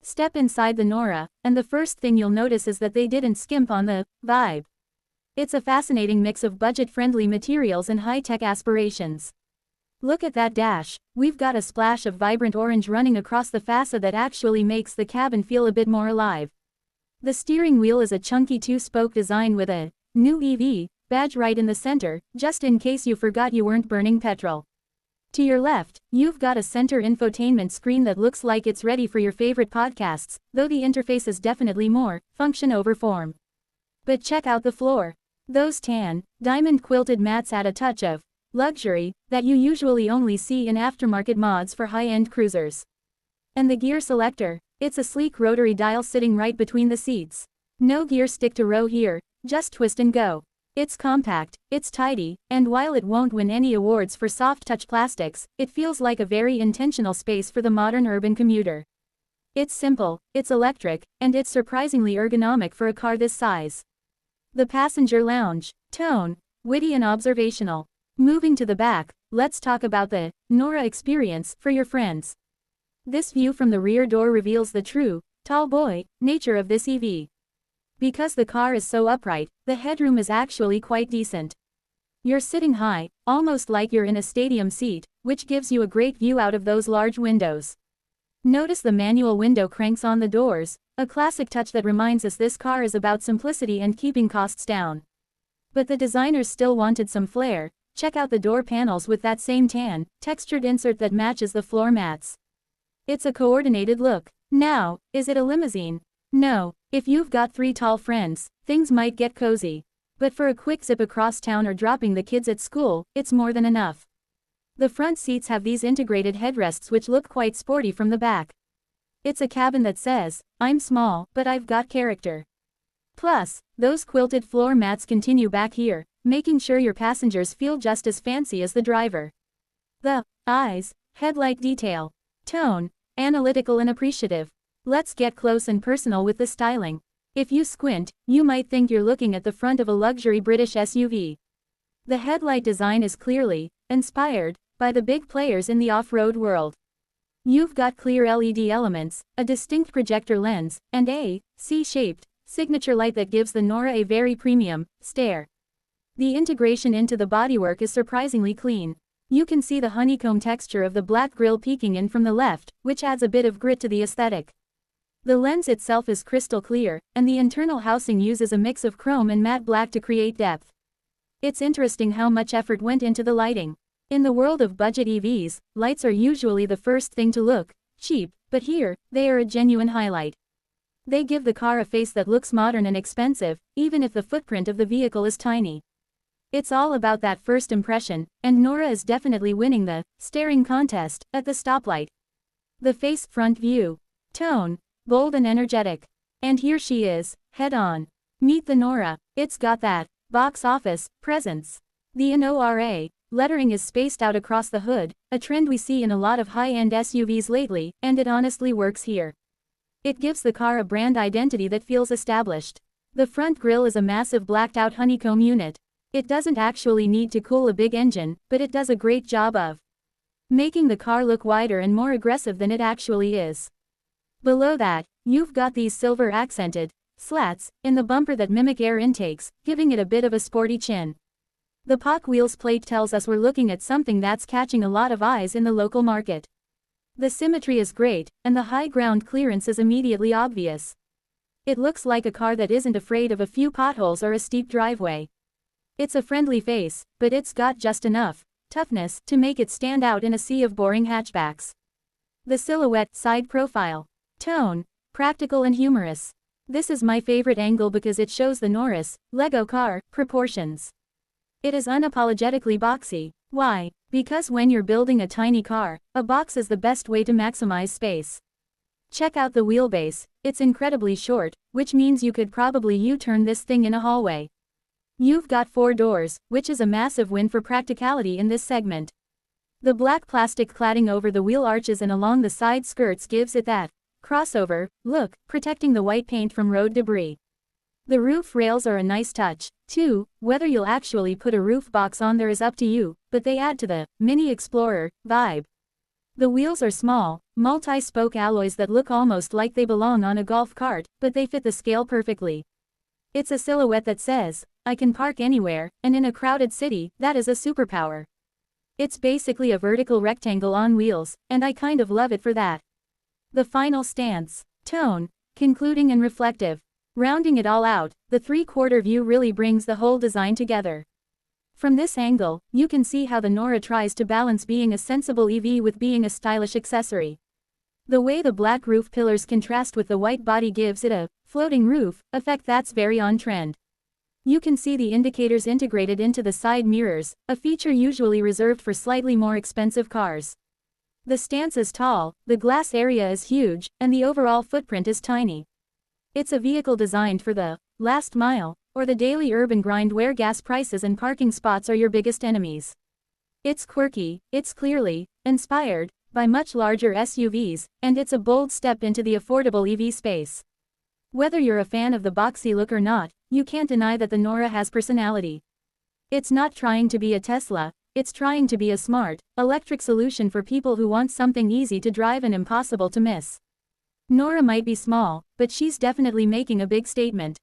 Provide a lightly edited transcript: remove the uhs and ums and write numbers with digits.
Step inside the Nora, and the first thing you'll notice is that they didn't skimp on the vibe. It's a fascinating mix of budget-friendly materials and high-tech aspirations. Look at that dash, we've got a splash of vibrant orange running across the fascia that actually makes the cabin feel a bit more alive. The steering wheel is a chunky two-spoke design with a new EV badge right in the center, just in case you forgot you weren't burning petrol. To your left, you've got a center infotainment screen that looks like it's ready for your favorite podcasts, though the interface is definitely more function over form. But check out the floor. Those tan, diamond-quilted mats add a touch of luxury that you usually only see in aftermarket mods for high-end cruisers. And the gear selector, it's a sleek rotary dial sitting right between the seats. No gear stick to row here, just twist and go. It's compact, it's tidy, and while it won't win any awards for soft-touch plastics, it feels like a very intentional space for the modern urban commuter. It's simple, it's electric, and it's surprisingly ergonomic for a car this size. The passenger lounge, tone, witty and observational. Moving to the back, let's talk about the Nora experience for your friends. This view from the rear door reveals the true, tall boy nature of this EV. Because the car is so upright, the headroom is actually quite decent. You're sitting high, almost like you're in a stadium seat, which gives you a great view out of those large windows. Notice the manual window cranks on the doors, a classic touch that reminds us this car is about simplicity and keeping costs down. But the designers still wanted some flair. Check out the door panels with that same tan, textured insert that matches the floor mats. It's a coordinated look. Now, is it a limousine? No. If you've got 3 tall friends, things might get cozy. But for a quick zip across town or dropping the kids at school, it's more than enough. The front seats have these integrated headrests which look quite sporty from the back. It's a cabin that says, I'm small, but I've got character. Plus, those quilted floor mats continue back here, making sure your passengers feel just as fancy as the driver. The eyes, headlight detail, tone, analytical and appreciative. Let's get close and personal with the styling. If you squint, you might think you're looking at the front of a luxury British SUV. The headlight design is clearly inspired by the big players in the off-road world. You've got clear LED elements, a distinct projector lens, and a C-shaped signature light that gives the Nora a very premium stare. The integration into the bodywork is surprisingly clean. You can see the honeycomb texture of the black grille peeking in from the left, which adds a bit of grit to the aesthetic. The lens itself is crystal clear, and the internal housing uses a mix of chrome and matte black to create depth. It's interesting how much effort went into the lighting. In the world of budget EVs, lights are usually the first thing to look cheap, but here, they are a genuine highlight. They give the car a face that looks modern and expensive, even if the footprint of the vehicle is tiny. It's all about that first impression, and Nora is definitely winning the staring contest at the stoplight. The face front view. Tone. Bold and energetic. And here she is, head on. Meet the Nora. It's got that box office presence. The NORA lettering is spaced out across the hood, a trend we see in a lot of high-end SUVs lately, and it honestly works here. It gives the car a brand identity that feels established. The front grille is a massive blacked-out honeycomb unit. It doesn't actually need to cool a big engine, but it does a great job of making the car look wider and more aggressive than it actually is. Below that, you've got these silver accented slats in the bumper that mimic air intakes, giving it a bit of a sporty chin. The POC wheels plate tells us we're looking at something that's catching a lot of eyes in the local market. The symmetry is great, and the high ground clearance is immediately obvious. It looks like a car that isn't afraid of a few potholes or a steep driveway. It's a friendly face, but it's got just enough toughness to make it stand out in a sea of boring hatchbacks. The silhouette side profile. Tone. Practical and humorous. This is my favorite angle because it shows the Nora's Lego car proportions. It is unapologetically boxy. Why? Because when you're building a tiny car, a box is the best way to maximize space. Check out the wheelbase, it's incredibly short, which means you could probably U-turn this thing in a hallway. You've got 4 doors, which is a massive win for practicality in this segment. The black plastic cladding over the wheel arches and along the side skirts gives it that crossover look, protecting the white paint from road debris. The roof rails are a nice touch, too. Whether you'll actually put a roof box on there is up to you, but they add to the Mini Explorer vibe. The wheels are small, multi-spoke alloys that look almost like they belong on a golf cart, but they fit the scale perfectly. It's a silhouette that says, I can park anywhere, and in a crowded city, that is a superpower. It's basically a vertical rectangle on wheels, and I kind of love it for that. The final stance. Tone. Concluding and reflective. Rounding it all out, the three-quarter view really brings the whole design together. From this angle, you can see how the Nora tries to balance being a sensible EV with being a stylish accessory. The way the black roof pillars contrast with the white body gives it a floating roof effect that's very on trend. You can see the indicators integrated into the side mirrors, a feature usually reserved for slightly more expensive cars. The stance is tall, the glass area is huge, and the overall footprint is tiny. It's a vehicle designed for the last mile, or the daily urban grind where gas prices and parking spots are your biggest enemies. It's quirky, it's clearly inspired by much larger SUVs, and it's a bold step into the affordable EV space. Whether you're a fan of the boxy look or not, you can't deny that the Nora has personality. It's not trying to be a Tesla, it's trying to be a smart, electric solution for people who want something easy to drive and impossible to miss. Nora might be small, but she's definitely making a big statement.